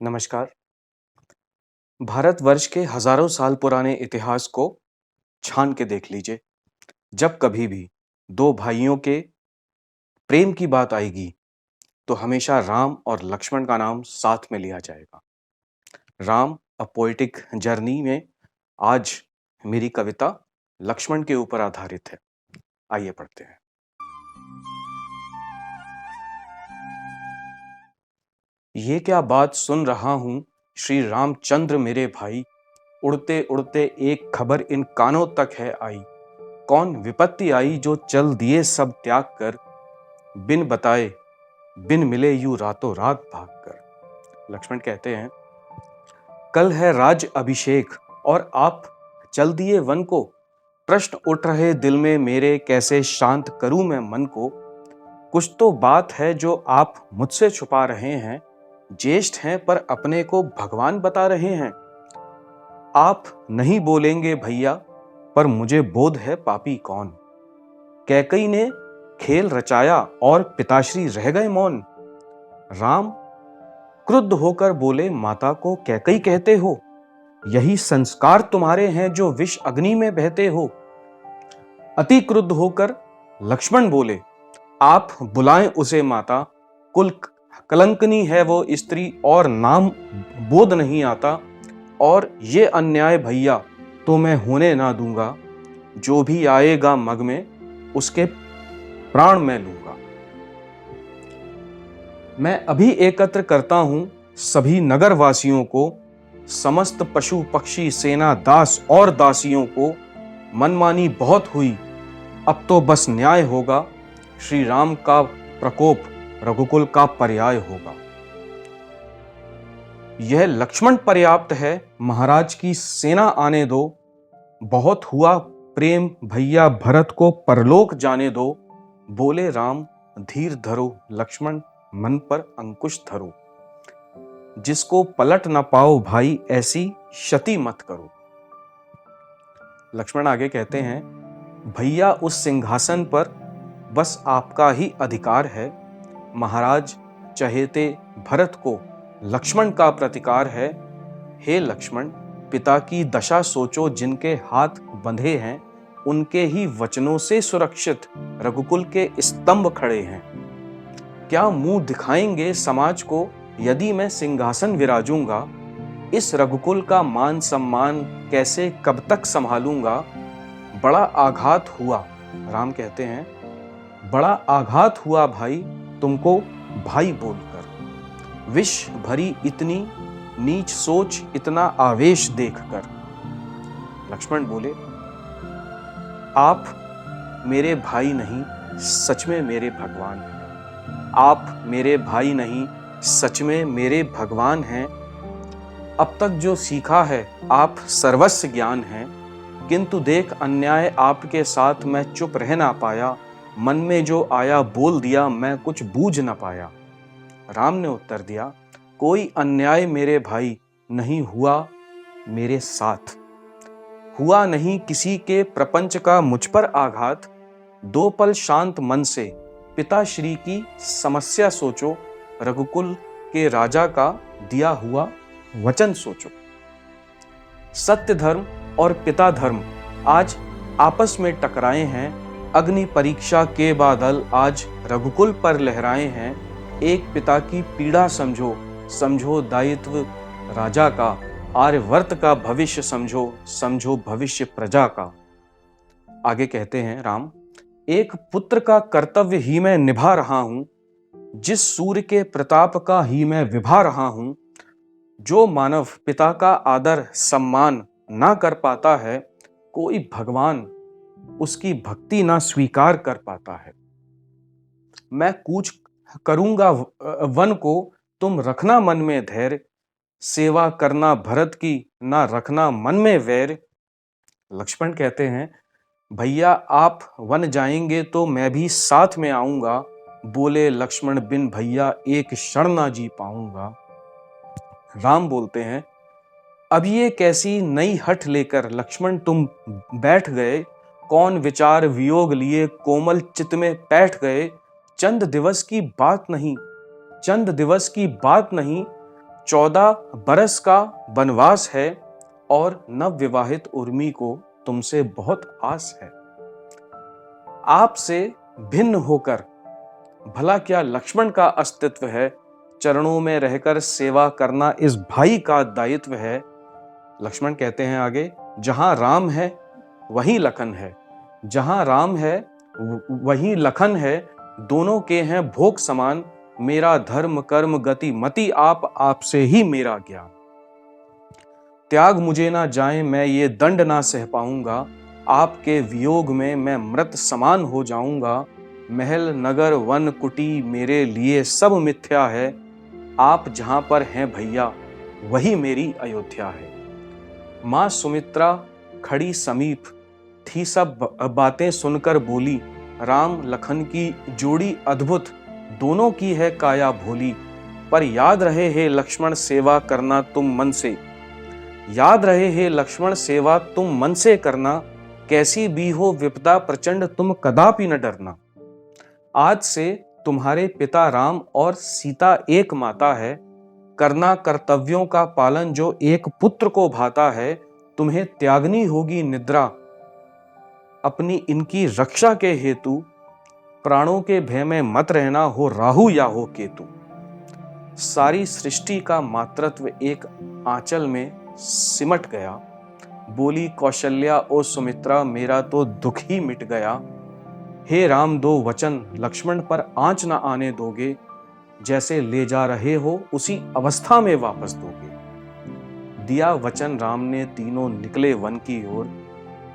नमस्कार। भारतवर्ष के हजारों साल पुराने इतिहास को छान के देख लीजिए। जब कभी भी दो भाइयों के प्रेम की बात आएगी, तो हमेशा राम और लक्ष्मण का नाम साथ में लिया जाएगा। राम अ पोएटिक जर्नी में आज मेरी कविता लक्ष्मण के ऊपर आधारित है। आइए पढ़ते हैं। ये क्या बात सुन रहा हूं श्री रामचंद्र मेरे भाई, उड़ते उड़ते एक खबर इन कानों तक है आई। कौन विपत्ति आई जो चल दिए सब त्याग कर, बिन बताए बिन मिले यूं रातों रात भाग कर। लक्ष्मण कहते हैं, कल है राज अभिषेक और आप चल दिए वन को। प्रश्न उठ रहे दिल में मेरे, कैसे शांत करूं मैं मन को। कुछ तो बात है जो आप मुझसे छुपा रहे हैं। ज्येष्ठ हैं पर अपने को भगवान बता रहे हैं। आप नहीं बोलेंगे भैया, पर मुझे बोध है पापी कौन। कैकई ने खेल रचाया और पिताश्री रह गए मौन। राम क्रुद्ध होकर बोले, माता को कैकई कहते हो। यही संस्कार तुम्हारे हैं जो विष अग्नि में बहते हो। अति क्रुद्ध होकर लक्ष्मण बोले, आप बुलाएं उसे माता। कुल कलंकनी है वो स्त्री और नाम बोध नहीं आता। और ये अन्याय भैया तो मैं होने ना दूंगा। जो भी आएगा मग में उसके प्राण मैं लूंगा। मैं अभी एकत्र करता हूं सभी नगर वासियों को, समस्त पशु पक्षी सेना दास और दासियों को। मनमानी बहुत हुई, अब तो बस न्याय होगा। श्री राम का प्रकोप रघुकुल का पर्याय होगा। यह लक्ष्मण पर्याप्त है, महाराज की सेना आने दो। बहुत हुआ प्रेम भैया, भरत को परलोक जाने दो। बोले राम, धीर धरो लक्ष्मण, मन पर अंकुश धरो। जिसको पलट न पाओ भाई, ऐसी क्षति मत करो। लक्ष्मण आगे कहते हैं, भैया उस सिंहासन पर बस आपका ही अधिकार है। महाराज चहेते भरत को लक्ष्मण का प्रतिकार है। हे लक्ष्मण, पिता की दशा सोचो, जिनके हाथ बंधे हैं उनके ही वचनों से सुरक्षित रघुकुल के स्तंभ खड़े हैं। क्या मुंह दिखाएंगे समाज को यदि मैं सिंहासन विराजूंगा। इस रघुकुल का मान सम्मान कैसे कब तक संभालूंगा। बड़ा आघात हुआ, राम कहते हैं, बड़ा आघात हुआ भाई तुमको भाई बोलकर। विष भरी इतनी नीच सोच, इतना आवेश देखकर। लक्ष्मण बोले, आप मेरे भाई नहीं, सच में मेरे भगवान हैं। आप मेरे भाई नहीं, सच में मेरे भगवान हैं। अब तक जो सीखा है आप सर्वस्व ज्ञान हैं, किंतु देख अन्याय आपके साथ मैं चुप रह ना पाया। मन में जो आया बोल दिया, मैं कुछ बूझ ना पाया। राम ने उत्तर दिया, कोई अन्याय मेरे भाई नहीं हुआ मेरे साथ। हुआ नहीं किसी के प्रपंच का मुझ पर आघात। दो पल शांत मन से पिताश्री की समस्या सोचो। रघुकुल के राजा का दिया हुआ वचन सोचो। सत्य धर्म और पिता धर्म आज आपस में टकराए हैं। अग्नि परीक्षा के बादल आज रघुकुल पर लहराए हैं। एक पिता की पीड़ा समझो, समझो दायित्व राजा का। आर्यवर्त का भविष्य समझो, समझो भविष्य प्रजा का। आगे कहते हैं राम, एक पुत्र का कर्तव्य ही मैं निभा रहा हूं। जिस सूर्य के प्रताप का ही मैं विभा रहा हूं। जो मानव पिता का आदर सम्मान ना कर पाता है, कोई भगवान उसकी भक्ति ना स्वीकार कर पाता है। मैं कूच करूंगा वन को, तुम रखना मन में धैर्य। सेवा करना भरत की, ना रखना मन में वैर। लक्ष्मण कहते हैं, भैया आप वन जाएंगे तो मैं भी साथ में आऊंगा। बोले लक्ष्मण, बिन भैया एक क्षण ना जी पाऊंगा। राम बोलते हैं, अब ये कैसी नई हठ लेकर लक्ष्मण तुम बैठ गए। कौन विचार वियोग लिए कोमल चित्त में बैठ गए। चंद दिवस की बात नहीं, चंद दिवस की बात नहीं, 14 बरस का वनवास है और नवविवाहित उर्मी को तुमसे बहुत आस है। आपसे भिन्न होकर भला क्या लक्ष्मण का अस्तित्व है? चरणों में रहकर सेवा करना इस भाई का दायित्व है। लक्ष्मण कहते हैं आगे, जहां राम है वहीं लखन है, जहां राम है वहीं लखन है, दोनों के हैं भोग समान, मेरा धर्म कर्म गति मति आपसे ही मेरा ज्ञान। त्याग मुझे ना जाए, मैं ये दंड ना सह पाऊंगा, आपके वियोग में मैं मृत समान हो जाऊंगा। महल नगर वन कुटी मेरे लिए सब मिथ्या है, आप जहां पर हैं भैया वही मेरी अयोध्या है। मां सुमित्रा खड़ी समीप थी, सब बातें सुनकर बोली, राम लखन की जोड़ी अद्भुत, दोनों की है काया भोली। पर याद रहे हे लक्ष्मण सेवा करना तुम मन से, याद रहे हे लक्ष्मण सेवा तुम मन से करना, कैसी भी हो विपदा प्रचंड तुम कदापि न डरना। आज से तुम्हारे पिता राम और सीता एक माता है, करना कर्तव्यों का पालन जो एक पुत्र को भाता है। तुम्हें त्यागनी होगी निद्रा अपनी इनकी रक्षा के हेतु, प्राणों के भय में मत रहना हो राहु या हो केतु। सारी सृष्टि का मातृत्व एक आंचल में सिमट गया, बोली कौशल्या ओ सुमित्रा मेरा तो दुख ही मिट गया। हे राम दो वचन लक्ष्मण पर आंच न आने दोगे, जैसे ले जा रहे हो उसी अवस्था में वापस दोगे। दिया वचन राम ने तीनों निकले वन की ओर,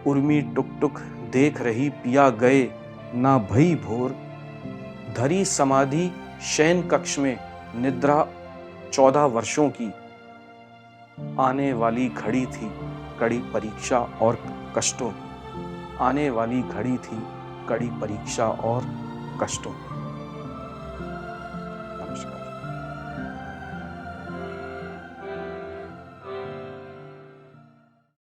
उर्मी टुक टुक देख रही पिया गए ना भई भोर। धरी समाधि शयन कक्ष में निद्रा 14 वर्षों की, आने वाली घड़ी थी कड़ी परीक्षा और कष्टों की, आने वाली घड़ी थी कड़ी परीक्षा और कष्टों की।